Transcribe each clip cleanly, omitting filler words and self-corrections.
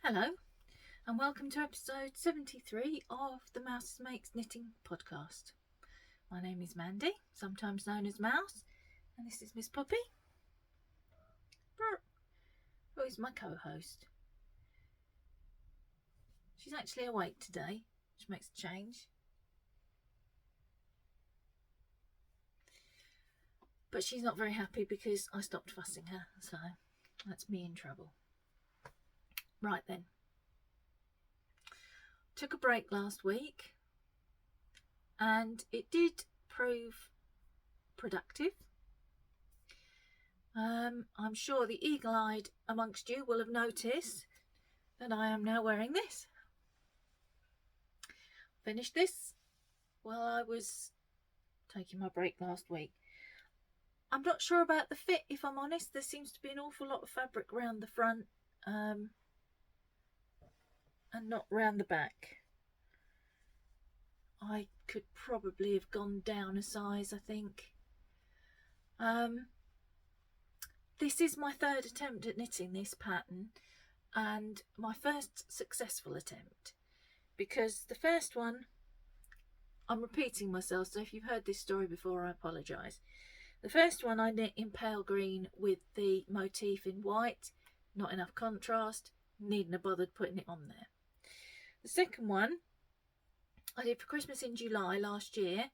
Hello and welcome to episode 73 of the Mouse Makes Knitting podcast. My name is Mandy, sometimes known as Mouse, and this is Miss Poppy, who is my co-host. She's actually awake today, which makes a change. But she's not very happy because I stopped fussing her, so that's me in trouble. Right then. Took a break last week and it did prove productive. I'm sure the eagle-eyed amongst you will have noticed that I am now wearing this. Finished this while I was taking my break last week. I'm not sure about the fit, if I'm honest. There seems to be an awful lot of fabric around the front and not round the back. I could probably have gone down a size, I think. This is my third attempt at knitting this pattern and my first successful attempt, because the first one, I'm repeating myself, so if you've heard this story before I apologise. The first one I knit in pale green with the motif in white, not enough contrast, needn't have bothered putting it on there. The second one I did for Christmas in July last year.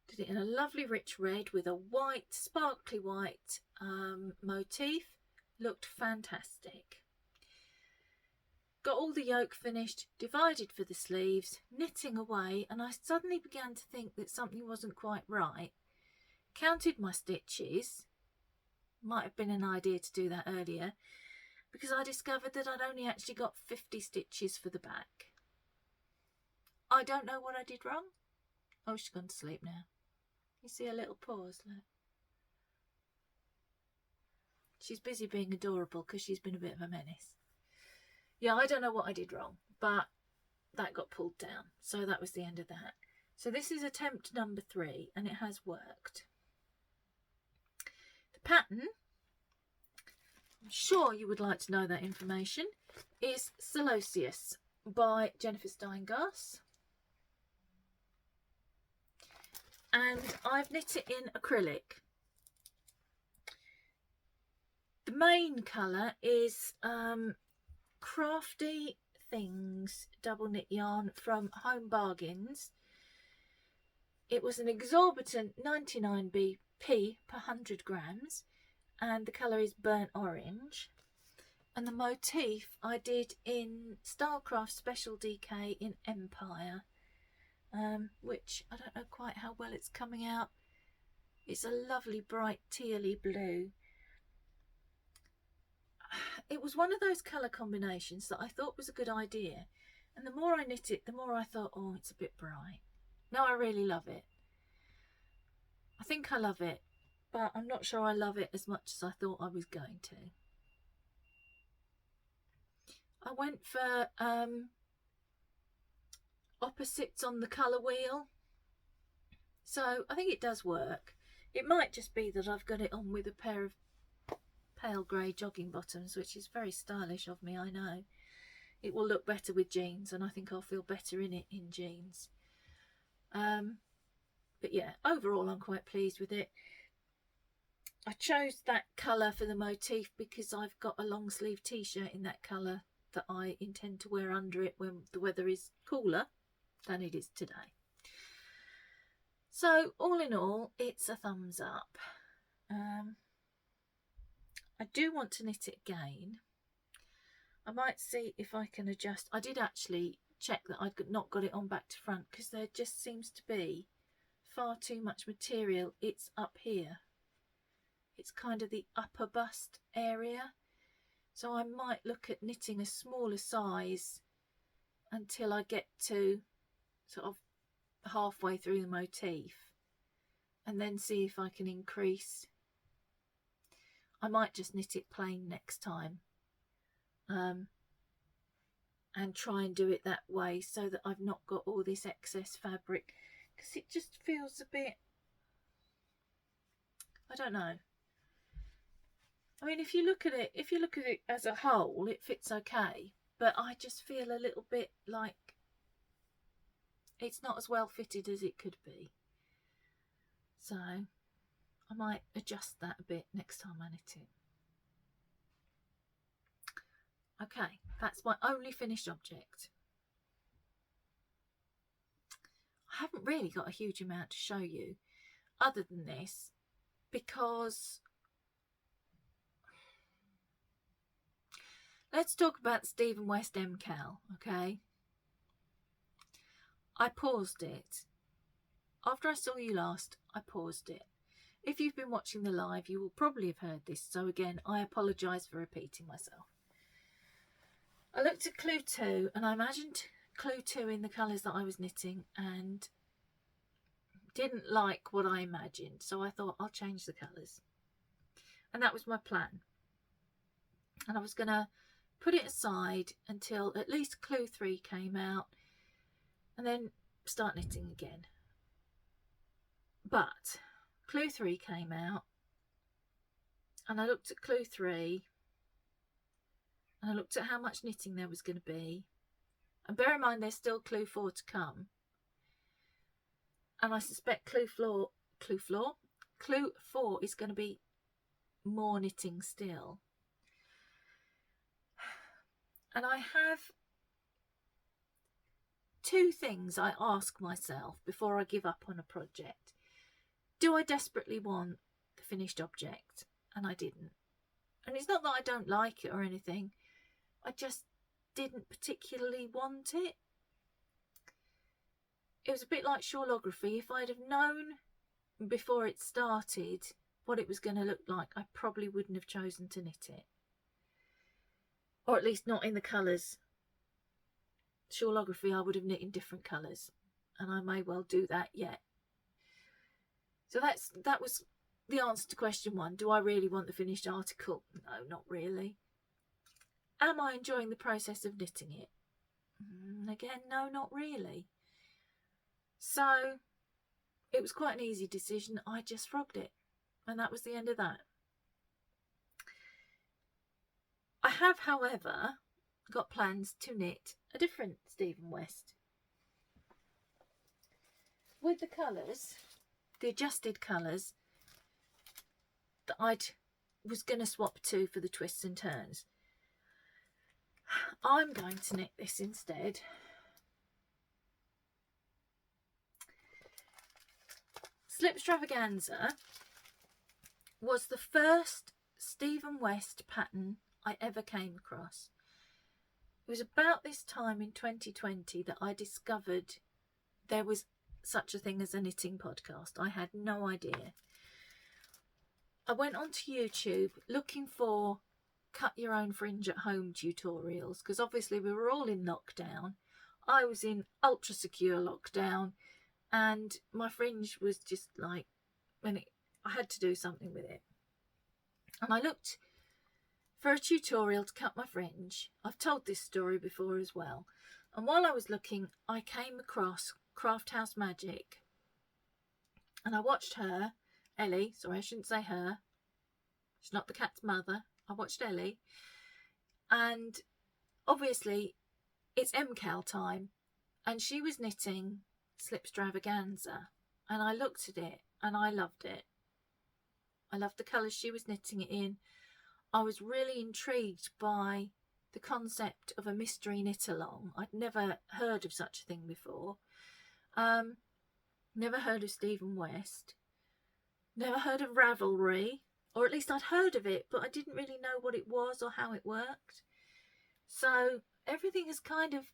Did it in a lovely rich red with a white, sparkly white motif. Looked fantastic. Got all the yoke finished, divided for the sleeves, knitting away, and I suddenly began to think that something wasn't quite right. Counted my stitches. Might have been an idea to do that earlier, because I discovered that I'd only actually got 50 stitches for the back. I don't know what I did wrong. Oh, she's gone to sleep now. You see a little pause, look. She's busy being adorable because she's been a bit of a menace. Yeah, I don't know what I did wrong, but that got pulled down. So that was the end of that. So this is attempt number 3 and it has worked. The pattern, I'm sure you would like to know that information, is Celosius by Jennifer Steingass. And I've knit it in acrylic. The main colour is Crafty Things double knit yarn from Home Bargains. It was an exorbitant 99p per 100 grams and the colour is burnt orange. And the motif I did in Stylecraft Special DK in Empire. Which I don't know quite how well it's coming out. It's a lovely bright tealy blue. It was one of those colour combinations that I thought was a good idea, and the more I knit it, the more I thought, oh, it's a bit bright. No, I really love it. I think I love it, but I'm not sure I love it as much as I thought I was going to. I went for opposites on the colour wheel, so I think it does work. It might just be that I've got it on with a pair of pale grey jogging bottoms, which is very stylish of me, I know. It will look better with jeans and I think I'll feel better in it in jeans. But yeah, overall I'm quite pleased with it. I chose that colour for the motif because I've got a long sleeve t-shirt in that colour that I intend to wear under it when the weather is cooler than it is today. So all in all, it's a thumbs up. I do want to knit it again. I might see if I can adjust. I did actually check that I'd not got it on back to front because there just seems to be far too much material. It's up here. It's kind of the upper bust area. So I might look at knitting a smaller size until I get to sort of halfway through the motif and then see if I can increase. I might just knit it plain next time and try and do it that way so that I've not got all this excess fabric, because it just feels a bit, I don't know. I mean, if you look at it as a whole, it fits okay, but I just feel a little bit like it's not as well fitted as it could be. So I might adjust that a bit next time I knit it. Okay, that's my only finished object. I haven't really got a huge amount to show you other than this, because let's talk about Stephen West MKAL, okay? I paused it. After I saw you last, I paused it. If you've been watching the live, you will probably have heard this, so again, I apologise for repeating myself. I looked at clue 2 and I imagined clue 2 in the colours that I was knitting and didn't like what I imagined, so I thought I'll change the colours. And that was my plan. And I was going to put it aside until at least clue 3 came out and then start knitting again. But clue 3 came out and I looked at clue 3 and I looked at how much knitting there was going to be. And bear in mind there's still clue 4 to come. And I suspect clue 4 is going to be more knitting still. And I have 2 things I ask myself before I give up on a project. Do I desperately want the finished object? And I didn't. And it's not that I don't like it or anything. I just didn't particularly want it. It was a bit like shawlography. If I'd have known before it started what it was going to look like, I probably wouldn't have chosen to knit it. Or at least not in the colours. Shawlography I would have knit in different colours. And I may well do that yet. So that was the answer to question 1. Do I really want the finished article? No, not really. Am I enjoying the process of knitting it? Again, no, not really. So it was quite an easy decision. I just frogged it. And that was the end of that. I have, however, got plans to knit a different Stephen West. With the colours, the adjusted colours that I was going to swap to for the twists and turns. I'm going to knit this instead. Slipstravaganza was the first Stephen West pattern I ever came across. It was about this time in 2020 that I discovered there was such a thing as a knitting podcast. I had no idea. I went onto YouTube looking for cut your own fringe at home tutorials, because obviously we were all in lockdown. I was in ultra secure lockdown and my fringe was just like, I had to do something with it. And I looked for a tutorial to cut my fringe. I've told this story before as well. And while I was looking, I came across Craft House Magic. And I watched her, Ellie, sorry I shouldn't say her. She's not the cat's mother. I watched Ellie. And obviously it's MKAL time. And she was knitting Slipstravaganza. And I looked at it and I loved it. I loved the colours she was knitting it in. I was really intrigued by the concept of a mystery knit along. I'd never heard of such a thing before. Never heard of Stephen West. Never heard of Ravelry, or at least I'd heard of it, but I didn't really know what it was or how it worked. So everything has kind of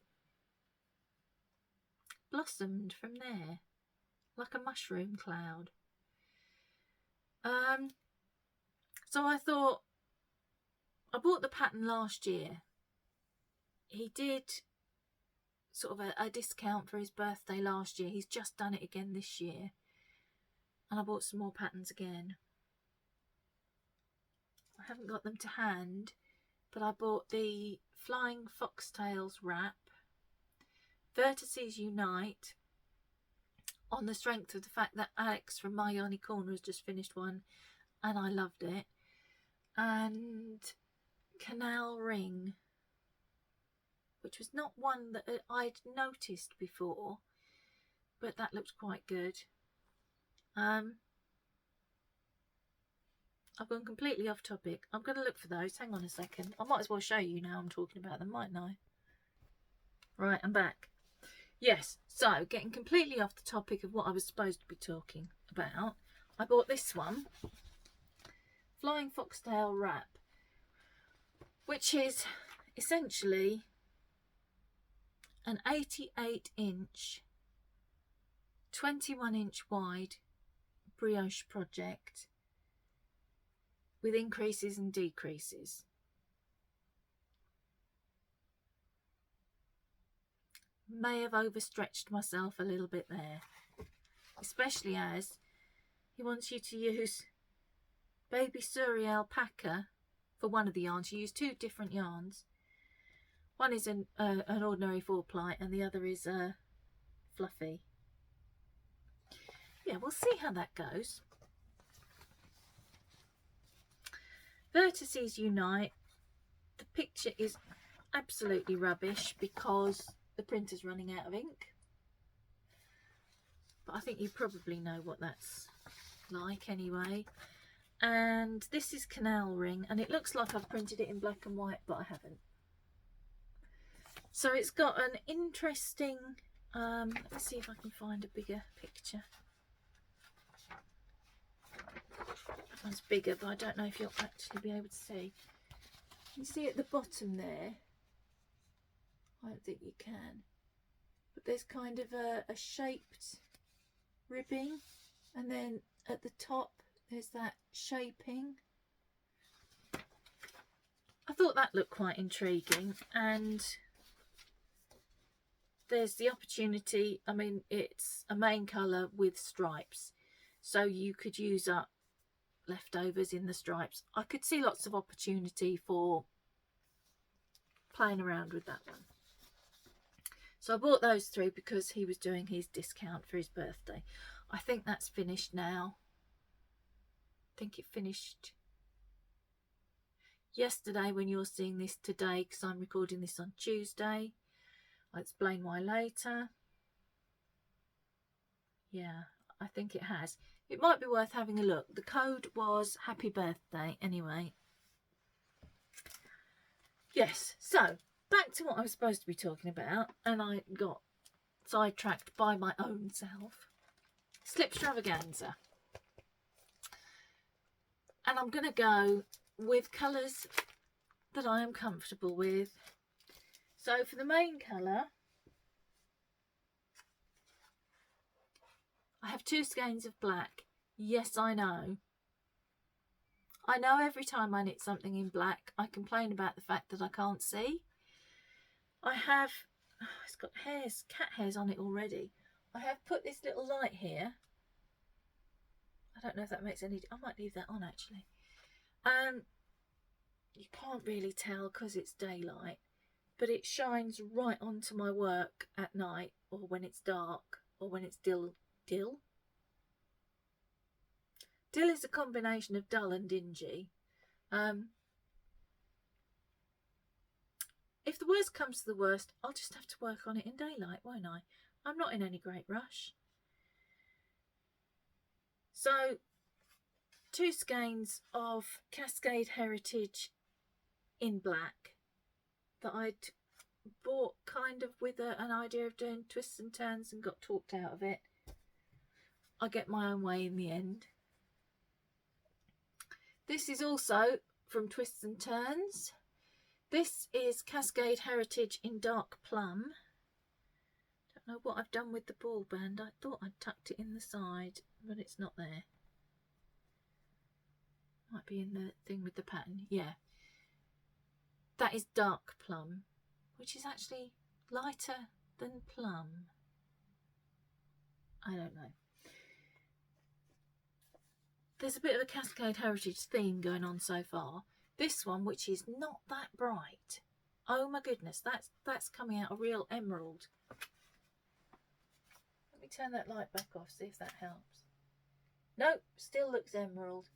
blossomed from there, like a mushroom cloud. So I thought, I bought the pattern last year. He did sort of a discount for his birthday last year. He's just done it again this year. And I bought some more patterns again. I haven't got them to hand, but I bought the Flying Foxtails wrap, Vertices Unite, on the strength of the fact that Alex from My Yarny Corner has just finished one and I loved it. And Canal Ring. which was not one that I'd noticed before, but that looked quite good. I've gone completely off topic. I'm going to look for those. Hang on a second. I might as well show you now I'm talking about them, mightn't I? Right, I'm back. Yes, so getting completely off the topic of what I was supposed to be talking about, I bought this one, Flying Foxtail Wrap, which is essentially an 88-inch, 21-inch wide brioche project with increases and decreases. May have overstretched myself a little bit there, especially as he wants you to use baby Suri alpaca for one of the yarns. You use two different yarns. One is an ordinary 4-ply and the other is fluffy. Yeah, we'll see how that goes. Vertices unite. The picture is absolutely rubbish because the printer's running out of ink. But I think you probably know what that's like anyway. And this is Canal Ring, and it looks like I've printed it in black and white, but I haven't. So it's got an interesting, let's see if I can find a bigger picture. That one's bigger, but I don't know if you'll actually be able to see. You see at the bottom there, I don't think you can, but there's kind of a shaped ribbing, and then at the top there's that shaping. I thought that looked quite intriguing, and there's the opportunity, I mean, it's a main colour with stripes, so you could use up leftovers in the stripes. I could see lots of opportunity for playing around with that one. So I bought those three because he was doing his discount for his birthday. I think that's finished now. I think it finished yesterday when you're seeing this today, because I'm recording this on Tuesday. I'll explain why later. Yeah, I think it has. It might be worth having a look. The code was happy birthday anyway. Yes, so back to what I was supposed to be talking about, and I got sidetracked by my own self. Slipstravaganza. And I'm going to go with colours that I am comfortable with. So for the main colour, I have 2 skeins of black. Yes, I know. I know every time I knit something in black, I complain about the fact that I can't see. I have, oh, it's got hairs, cat hairs on it already. I have put this little light here. I don't know if that makes any, I might leave that on actually. You can't really tell because it's daylight, but it shines right onto my work at night, or when it's dark, or when it's dill. Dill is a combination of dull and dingy. If the worst comes to the worst, I'll just have to work on it in daylight, won't I? I'm not in any great rush. So 2 skeins of Cascade Heritage in black that I'd bought kind of with an idea of doing twists and turns and got talked out of it. I get my own way in the end. This is also from Twists and Turns. This is Cascade Heritage in Dark Plum. Don't know what I've done with the ball band. I thought I'd tucked it in the side, but it's not there. Might be in the thing with the pattern. Yeah. That is Dark Plum, which is actually lighter than plum. I don't know. There's a bit of a Cascade Heritage theme going on so far. This one, which is not that bright. Oh my goodness, that's coming out a real emerald. Let me turn that light back off, see if that helps. Nope, still looks emerald.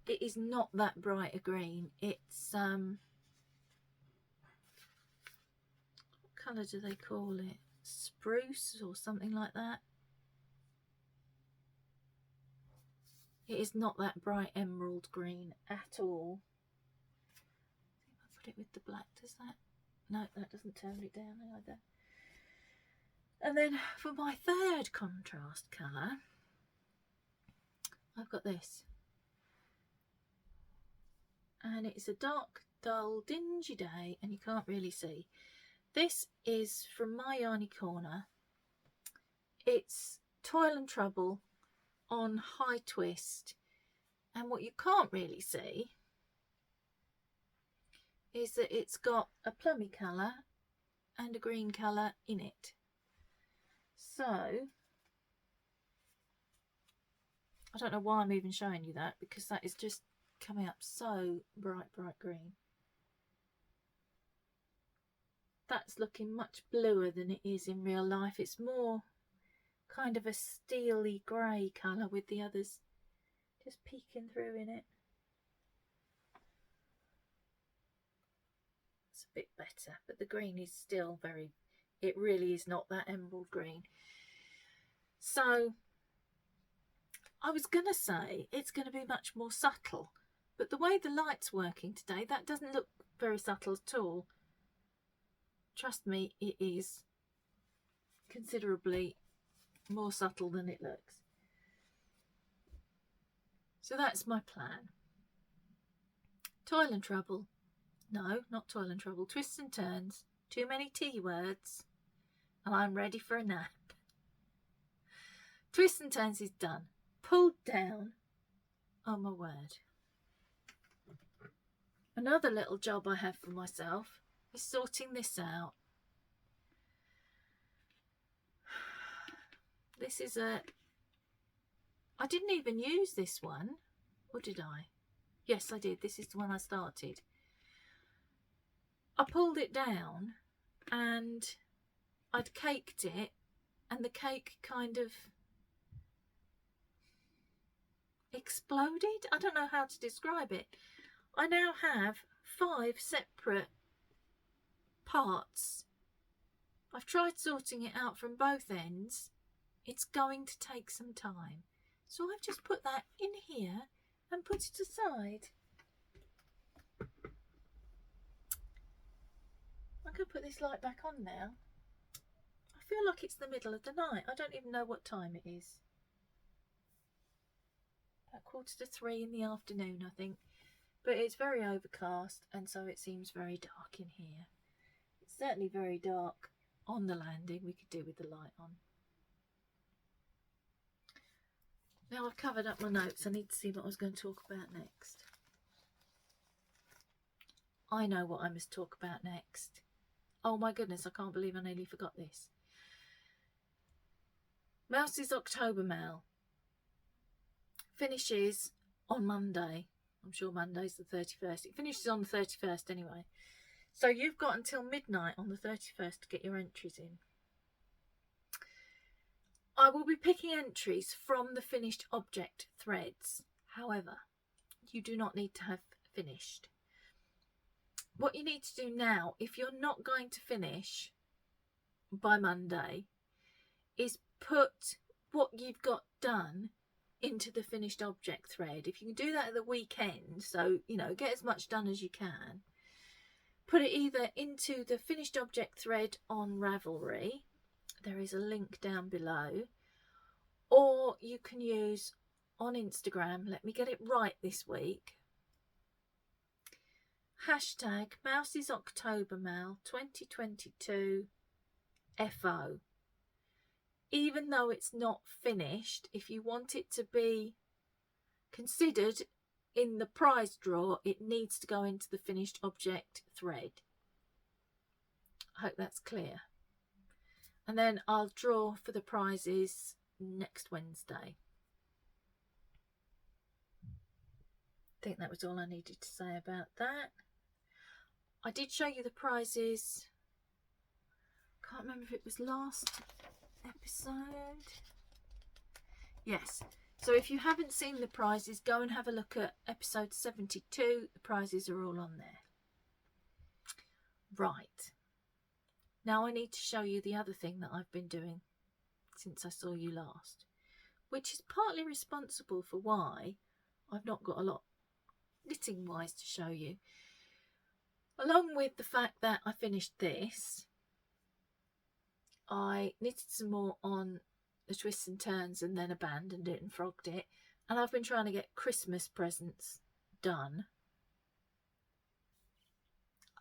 It is not that bright a green. It's what colour do they call it? Spruce or something like that. It is not that bright emerald green at all. If I put it with the black, does that? No, that doesn't tone it down either. And then for my third contrast colour, I've got this. And it's a dark, dull, dingy day, and you can't really see. This is from My Yarny Corner. It's Toil and Trouble on High Twist. And what you can't really see is that it's got a plummy colour and a green colour in it. So, I don't know why I'm even showing you that, because that is just coming up so bright green. That's looking much bluer than it is in real life. It's more kind of a steely grey colour with the others just peeking through in it. It's a bit better, but the green is still very, it really is not that emerald green. So I was going to say it's going to be much more subtle, but the way the light's working today, that doesn't look very subtle at all. Trust me, it is considerably more subtle than it looks. So that's my plan. Toil and Trouble. No, not Toil and Trouble. Twists and Turns. Too many T words. And I'm ready for a nap. Twists and Turns is done. Pulled down. Oh my word. Another little job I have for myself is sorting this out. This is I didn't even use this one, or did I? Yes, I did. This is the one I started. I pulled it down and I'd caked it, and the cake kind of exploded. I don't know how to describe it. I now have 5 separate parts. I've tried sorting it out from both ends. It's going to take some time. So I've just put that in here and put it aside. I'm going to put this light back on now. I feel like it's the middle of the night. I don't even know what time it is. About 2:45 in the afternoon, I think. But it's very overcast, and so it seems very dark in here. It's certainly very dark on the landing. We could do with the light on. Now I've covered up my notes, I need to see what I was going to talk about next. I know what I must talk about next. Oh my goodness, I can't believe I nearly forgot this. Mouse's October Mail finishes on Monday. I'm sure Monday's the 31st. It finishes on the 31st anyway. So you've got until midnight on the 31st to get your entries in. I will be picking entries from the finished object threads. However, you do not need to have finished. What you need to do now, if you're not going to finish by Monday, is put what you've got done into the finished object thread. If you can do that at the weekend, so you know, get as much done as you can, put it either into the finished object thread on Ravelry, there is a link down below, or you can use on Instagram, let me get it right this week, hashtag Mouse's October Mail 2022 FO. Even though it's not finished, if you want it to be considered in the prize draw, it needs to go into the finished object thread. I hope that's clear. And then I'll draw for the prizes next Wednesday. I think that was all I needed to say about that. I did show you the prizes. Can't remember if it was last episode. Yes. So if you haven't seen the prizes, go and have a look at episode 72. The prizes are all on there. Right. Now I need to show you the other thing that I've been doing since I saw you last, which is partly responsible for why I've not got a lot knitting wise to show you. Along with the fact that I finished this, I knitted some more on the twists and turns and then abandoned it and frogged it, and I've been trying to get Christmas presents done.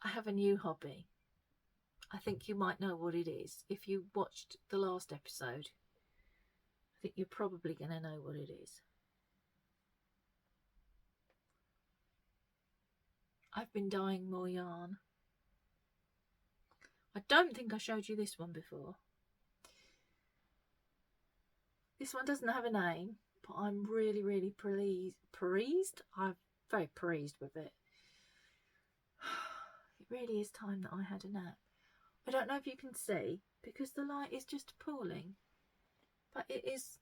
I have a new hobby. I think you might know what it is. If you watched the last episode, I think you're probably going to know what it is. I've been dyeing more yarn. I don't think I showed you this one before. This one doesn't have a name, but I'm really, really pleased. I'm very pleased with it. It really is time that I had a nap. I don't know if you can see because the light is just appalling, but it is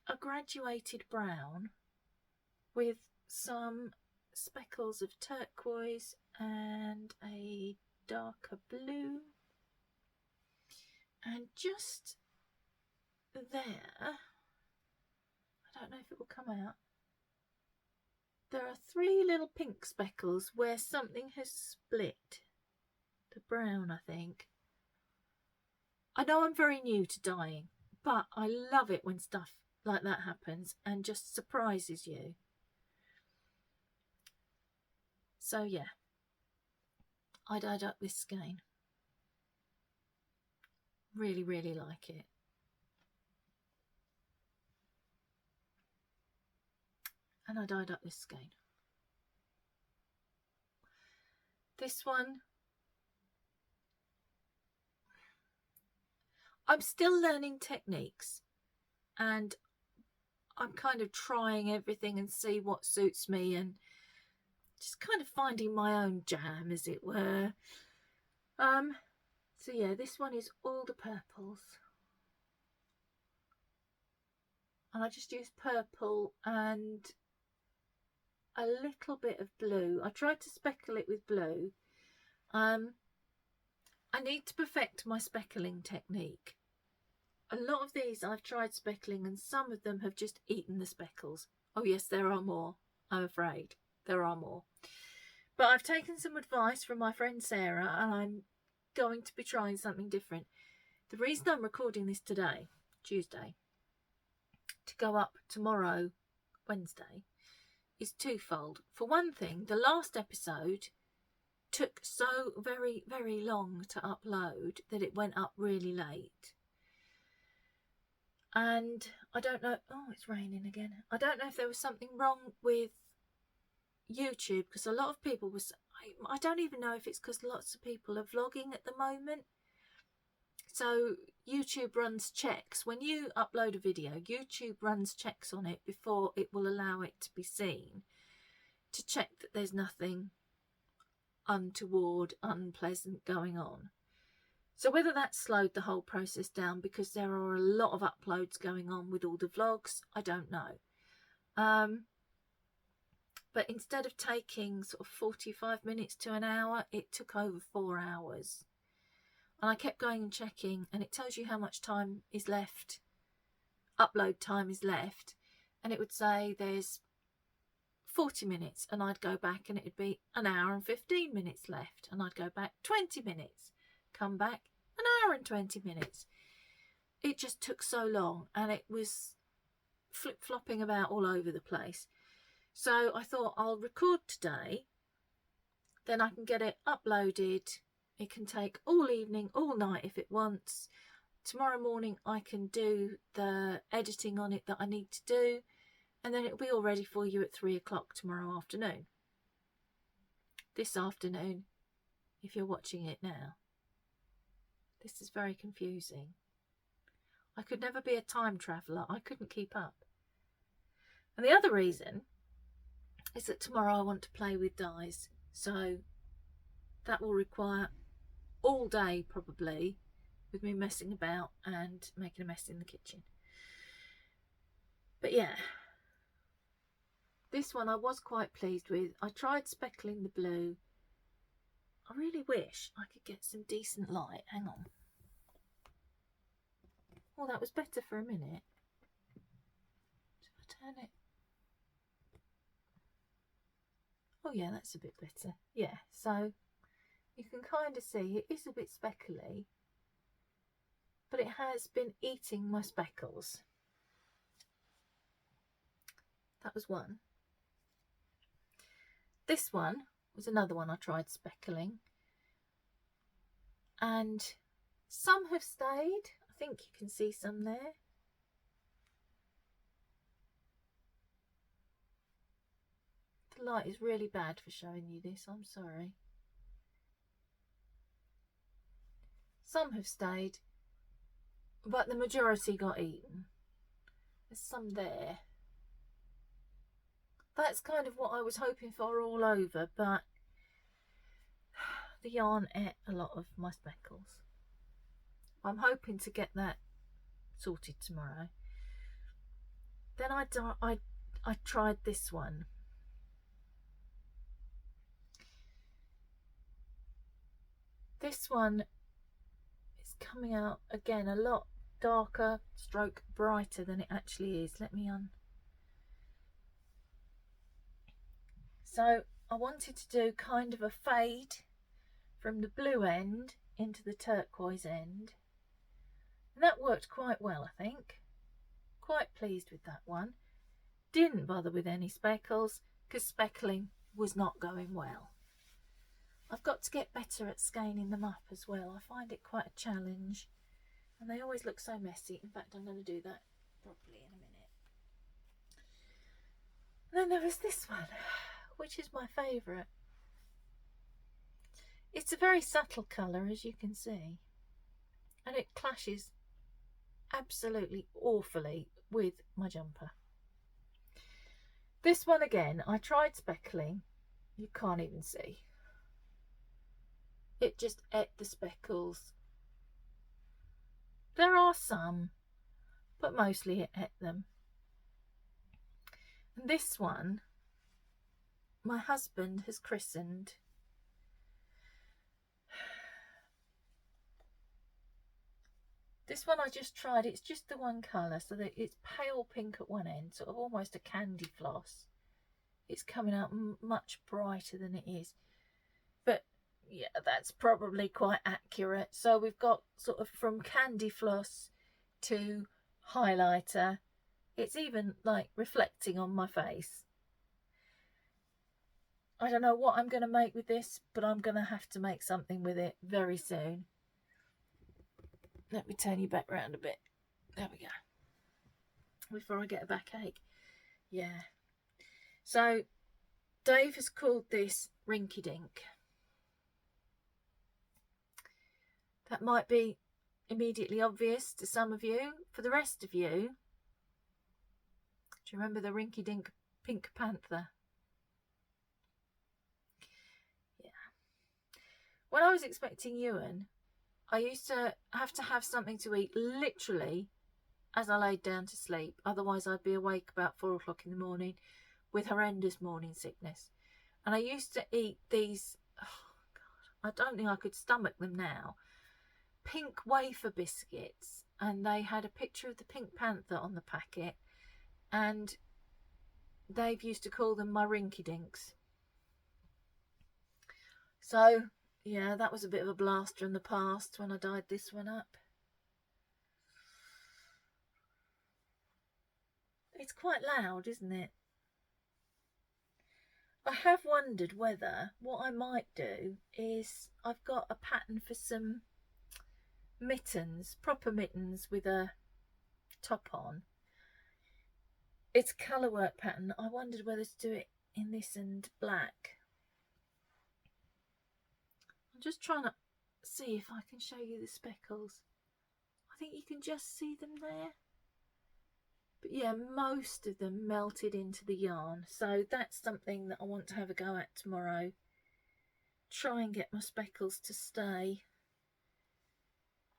a graduated brown with some speckles of turquoise and a darker blue, and just there, I don't know if it will come out, there are 3 little pink speckles where something has split the brown, I think. I know I'm very new to dyeing, but I love it when stuff like that happens and just surprises you. So yeah, I dyed up this skein. Really, really like it. And I dyed up this skein. This one, I'm still learning techniques, and I'm kind of trying everything and see what suits me, and just kind of finding my own jam, as it were. So yeah, this one is all the purples, and I just used purple and a little bit of blue. I tried to speckle it with blue. I need to perfect my speckling technique. A lot of these I've tried speckling, and some of them have just eaten the speckles. Oh yes, there are more, I'm afraid. There are more. But I've taken some advice from my friend Sarah, and I'm going to be trying something different. The reason I'm recording this today, Tuesday, to go up tomorrow, Wednesday, is twofold. For one thing, the last episode took so very, very long to upload that it went up really late. And I don't know, oh, it's raining again. I don't know if there was something wrong with YouTube, because a lot of people was, I don't even know if it's because lots of people are vlogging at the moment. So YouTube runs checks. When you upload a video, YouTube runs checks on it before it will allow it to be seen, to check that there's nothing untoward, unpleasant going on. So whether that slowed the whole process down because there are a lot of uploads going on with all the vlogs, I don't know. But instead of taking sort of 45 minutes to an hour, it took over 4 hours. And I kept going and checking, and it tells you how much time is left, upload time is left, and it would say there's 40 minutes, and I'd go back and it would be an hour and 15 minutes left, and I'd go back 20 minutes, come back an hour and 20 minutes. It just took so long, and it was flip-flopping about all over the place. So I thought I'll record today, then I can get it uploaded. It can take all evening, all night if it wants. Tomorrow morning I can do the editing on it that I need to do, and then it'll be all ready for you at 3 o'clock tomorrow afternoon. This afternoon, if you're watching it now. This is very confusing. I could never be a time traveller. I couldn't keep up. And the other reason is that tomorrow I want to play with dyes. So that will require all day probably with me messing about and making a mess in the kitchen. But yeah, this one I was quite pleased with. I tried speckling the blue. I really wish I could get some decent light. Hang on. Oh, that was better for a minute. Should I turn it? Oh yeah, that's a bit better. Yeah, so you can kind of see it is a bit speckly, but it has been eating my speckles. That was one. This one was another one I tried speckling, and some have stayed. I think you can see some there. The light is really bad for showing you this, I'm sorry. Some have stayed, but the majority got eaten. There's some there. That's kind of what I was hoping for all over, but the yarn ate a lot of my speckles. I'm hoping to get that sorted tomorrow. Then I tried this one. This one is coming out again a lot darker stroke brighter than it actually is. Let me So I wanted to do kind of a fade from the blue end into the turquoise end. And that worked quite well, I think. Quite pleased with that one. Didn't bother with any speckles because speckling was not going well. I've got to get better at skeins them up as well. I find it quite a challenge and they always look so messy. In fact, I'm going to do that properly in a minute. And then there was this one, which is my favourite. It's a very subtle colour, as you can see, and it clashes absolutely awfully with my jumper. This one again, I tried speckling. You can't even see. It just ate the speckles. There are some, but mostly it ate them. And this one, my husband has christened. This one I just tried, it's just the one colour, so that it's pale pink at one end, sort of almost a candy floss. It's coming out much brighter than it is. But yeah, that's probably quite accurate. So we've got sort of from candy floss to highlighter. It's even like reflecting on my face. I don't know what I'm going to make with this, but I'm going to have to make something with it very soon. Let me turn you back round a bit. There we go. Before I get a backache. Yeah. So Dave has called this Rinky Dink. That might be immediately obvious to some of you. For the rest of you, do you remember the Rinky Dink Pink Panther? Yeah. When I was expecting Ewan, I used to have something to eat literally as I laid down to sleep. Otherwise I'd be awake about 4 o'clock in the morning with horrendous morning sickness. And I used to eat these, oh God, I don't think I could stomach them now, pink wafer biscuits. And they had a picture of the Pink Panther on the packet. And Dave used to call them my Rinky Dinks. So yeah, that was a bit of a blaster in the past when I dyed this one up. It's quite loud, isn't it? I have wondered whether what I might do is I've got a pattern for some mittens, proper mittens with a top on. It's a colour work pattern. I wondered whether to do it in this and black. I'm just trying to see if I can show you the speckles. I think you can just see them there. But yeah, most of them melted into the yarn. So that's something that I want to have a go at tomorrow. Try and get my speckles to stay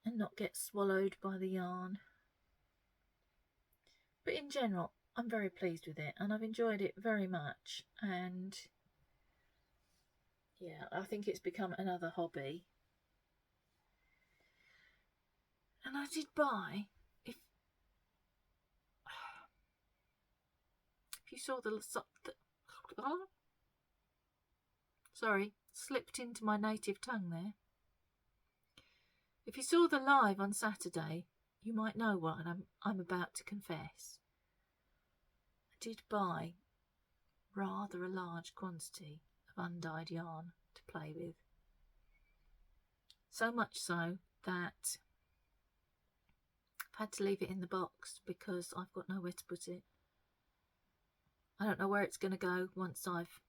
and not get swallowed by the yarn. But in general, I'm very pleased with it and I've enjoyed it very much. And yeah, I think it's become another hobby. And I did buy, if you saw the sorry, slipped into my native tongue there. If you saw the live on Saturday, you might know what I'm about to confess. I did buy rather a large quantity of undyed yarn to play with. So much so that I've had to leave it in the box because I've got nowhere to put it. I don't know where it's going to go once I've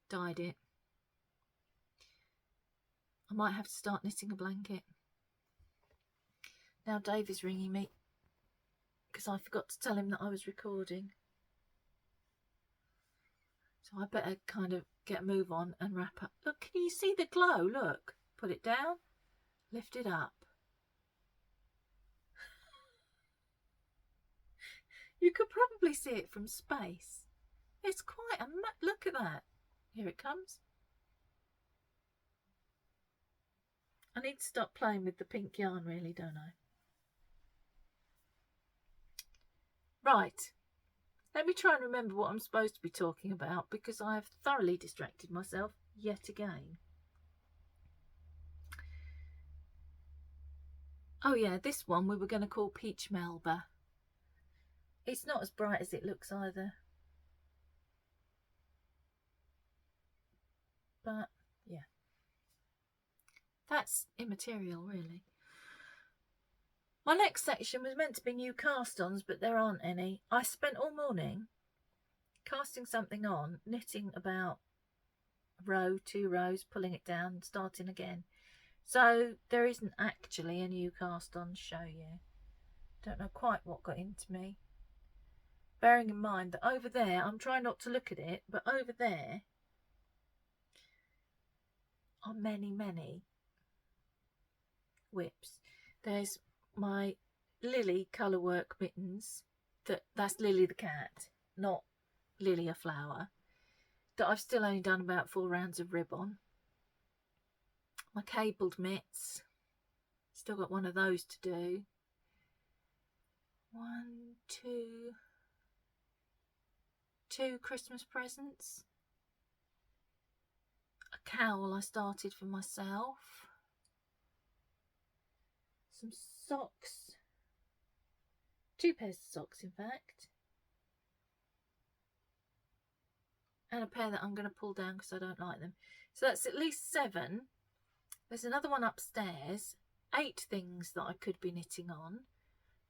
dyed it. I might have to start knitting a blanket. Now Dave is ringing me because I forgot to tell him that I was recording. So I better kind of get a move on and wrap up. Look, can you see the glow? Look, put it down, lift it up. You could probably see it from space. It's quite a look at that. Here it comes. I need to stop playing with the pink yarn really, don't I? Right. Let me try and remember what I'm supposed to be talking about because I have thoroughly distracted myself yet again. Oh yeah, this one we were going to call Peach Melba. It's not as bright as it looks either. But yeah, that's immaterial really. My next section was meant to be new cast-ons, but there aren't any. I spent all morning casting something on, knitting about a row, 2 rows, pulling it down, starting again. So there isn't actually a new cast-on to show you. Don't know quite what got into me. Bearing in mind that over there, I'm trying not to look at it, but over there are many, many whips. There's my Lily colourwork mittens. That's Lily the cat, not Lily a flower. That I've still only done about 4 rounds of rib on. My cabled mitts. Still got one of those to do. 1, 2 Christmas presents. A cowl I started for myself. Some socks. 2 pairs of socks, in fact. And a pair that I'm going to pull down because I don't like them. So that's at least 7. There's another one upstairs. 8 things that I could be knitting on.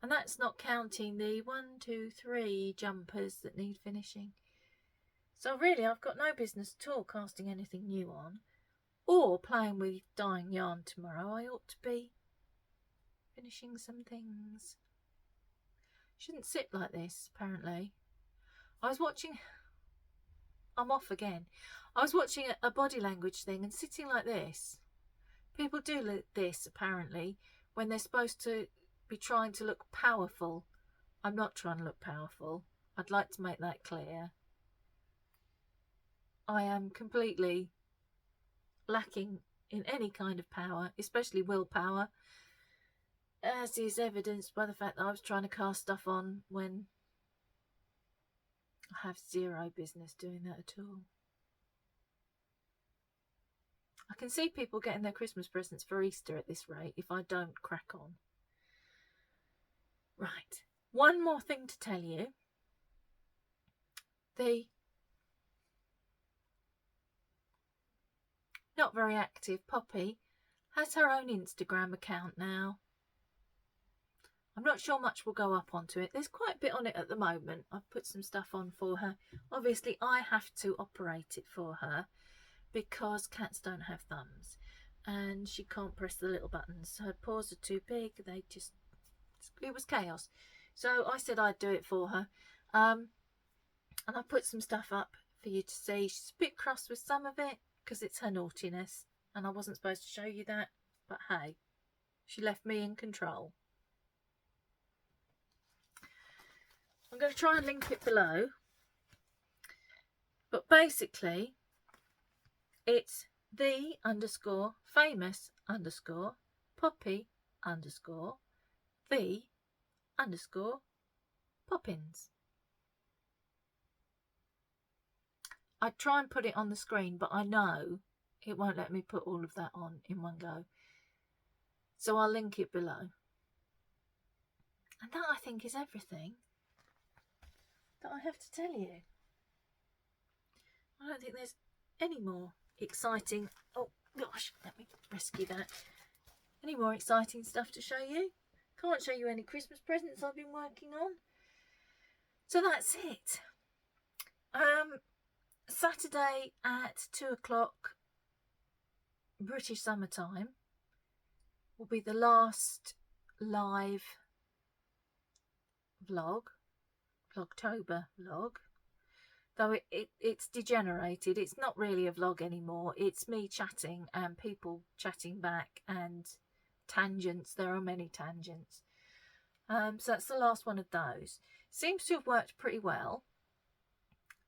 And that's not counting the 1, 2, 3 jumpers that need finishing. So really, I've got no business at all casting anything new on. Or playing with dyeing yarn tomorrow. I ought to be finishing some things. Shouldn't sit like this, apparently. I was watching... I'm off again. I was watching a body language thing and sitting like this. People do this, apparently, when they're supposed to be trying to look powerful. I'm not trying to look powerful. I'd like to make that clear. I am completely lacking in any kind of power, especially willpower, as is evidenced by the fact that I was trying to cast stuff on when I have zero business doing that at all. I can see people getting their Christmas presents for Easter at this rate if I don't crack on. Right, one more thing to tell you. The not very active Poppy has her own Instagram account now. I'm not sure much will go up onto it. There's quite a bit on it at the moment. I've put some stuff on for her. Obviously, I have to operate it for her because cats don't have thumbs and she can't press the little buttons. Her paws are too big. It was chaos. So I said I'd do it for her. And I put some stuff up for you to see. She's a bit cross with some of it because it's her naughtiness. And I wasn't supposed to show you that. But hey, she left me in control. I'm going to try and link it below. But basically, It's the_famous_poppy_the_poppins. I'd try and put it on the screen, but I know it won't let me put all of that on in one go. So I'll link it below. And that, I think, is everything that I have to tell you. I don't think there's any more exciting... Oh, gosh, let me rescue that. Any more exciting stuff to show you? Can't show you any Christmas presents I've been working on. So that's it. Saturday at 2 o'clock British summertime will be the last live Vlogtober vlog. Though it's degenerated. It's not really a vlog anymore. It's me chatting and people chatting back and tangents. There are many tangents. So that's the last one of those. Seems to have worked pretty well.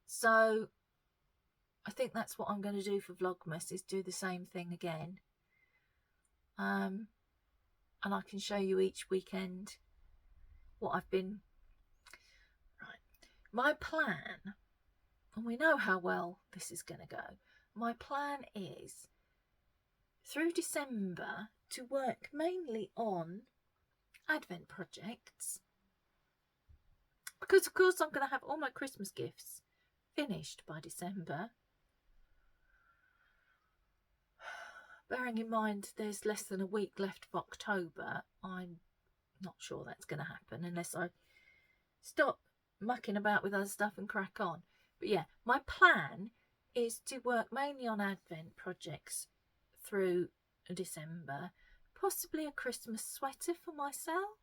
So I think that's what I'm going to do for Vlogmas, is do the same thing again. And I can show you each weekend what I've been... Right. My plan, and we know how well this is going to go, my plan is through December to work mainly on Advent projects. Because, of course, I'm going to have all my Christmas gifts finished by December. Bearing in mind there's less than a week left of October, I'm not sure that's going to happen unless I stop mucking about with other stuff and crack on. But yeah, my plan is to work mainly on Advent projects through December. Possibly a Christmas sweater for myself.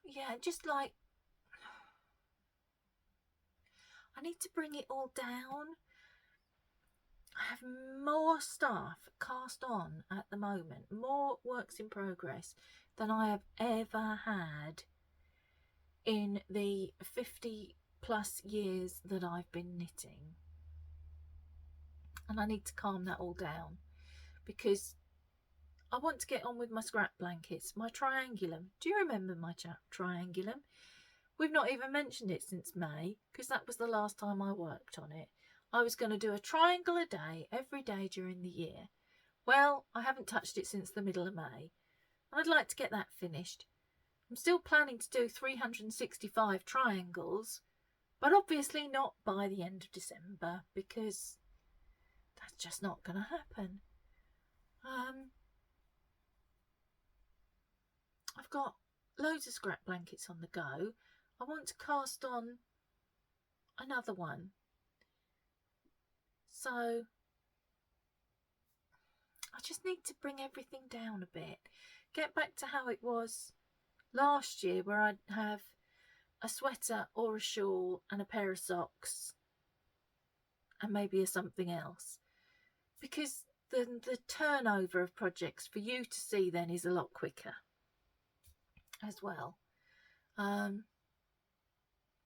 Yeah, just like... I need to bring it all down. I have more stuff cast on at the moment, more works in progress than I have ever had in the 50 plus years that I've been knitting. And I need to calm that all down because I want to get on with my scrap blankets, my triangulum. Do you remember my triangulum? We've not even mentioned it since May because that was the last time I worked on it. I was going to do a triangle a day every day during the year. Well, I haven't touched it since the middle of May. I'd like to get that finished. I'm still planning to do 365 triangles, but obviously not by the end of December because that's just not going to happen. I've got loads of scrap blankets on the go. I want to cast on another one. So I just need to bring everything down a bit. Get back to how it was last year, where I'd have a sweater or a shawl and a pair of socks and maybe a something else. Because the turnover of projects for you to see then is a lot quicker as well.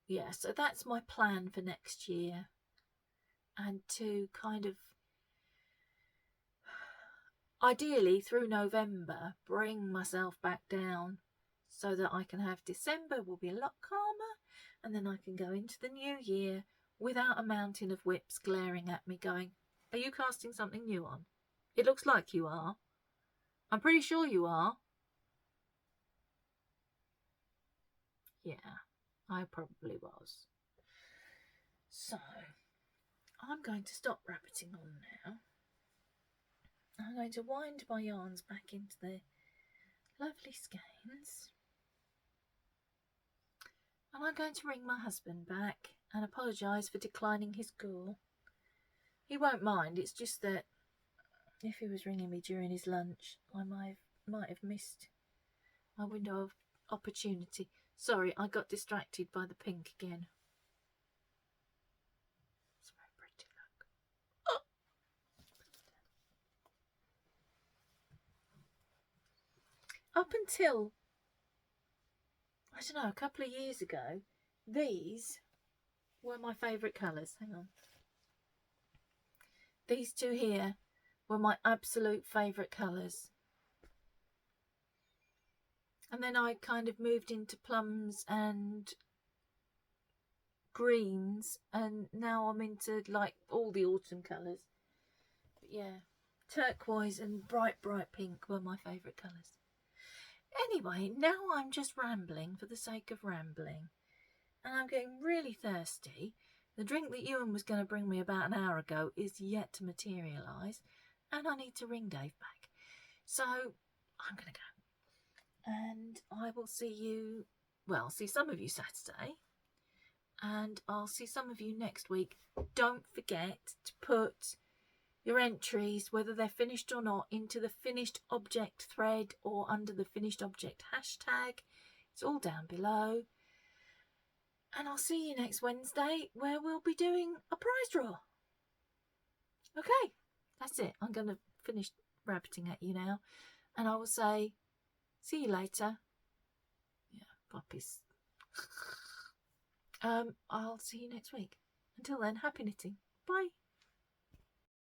Yeah, so that's my plan for next year. And to kind of, ideally through November, bring myself back down so that I can have December will be a lot calmer, and then I can go into the new year without a mountain of whips glaring at me going, are you casting something new on? It looks like you are. I'm pretty sure you are. Yeah, I probably was. So I'm going to stop rabbiting on now. I'm going to wind my yarns back into their lovely skeins. And I'm going to ring my husband back and apologise for declining his call. He won't mind, it's just that if he was ringing me during his lunch, I might have missed my window of opportunity. Sorry, I got distracted by the pink again. It's very pretty, look. Oh. Up until, I don't know, a couple of years ago, these were my favourite colours. Hang on. these two here were my absolute favourite colours. And then I kind of moved into plums and greens, and now I'm into like all the autumn colours. But yeah, turquoise and bright pink were my favourite colours. Anyway, now I'm just rambling for the sake of rambling, and I'm getting really thirsty. The drink that Ewan was going to bring me about an hour ago is yet to materialise, and I need to ring Dave back. So I'm going to go, and I will see you, well, see some of you Saturday, and I'll see some of you next week. Don't forget to put your entries, whether they're finished or not, into the finished object thread or under the finished object hashtag. It's all down below. And I'll see you next Wednesday, where we'll be doing a prize draw. Okay, that's it. I'm going to finish rabbiting at you now, and I will say see you later. Yeah, puppies. I'll see you next week. Until then, happy knitting. Bye.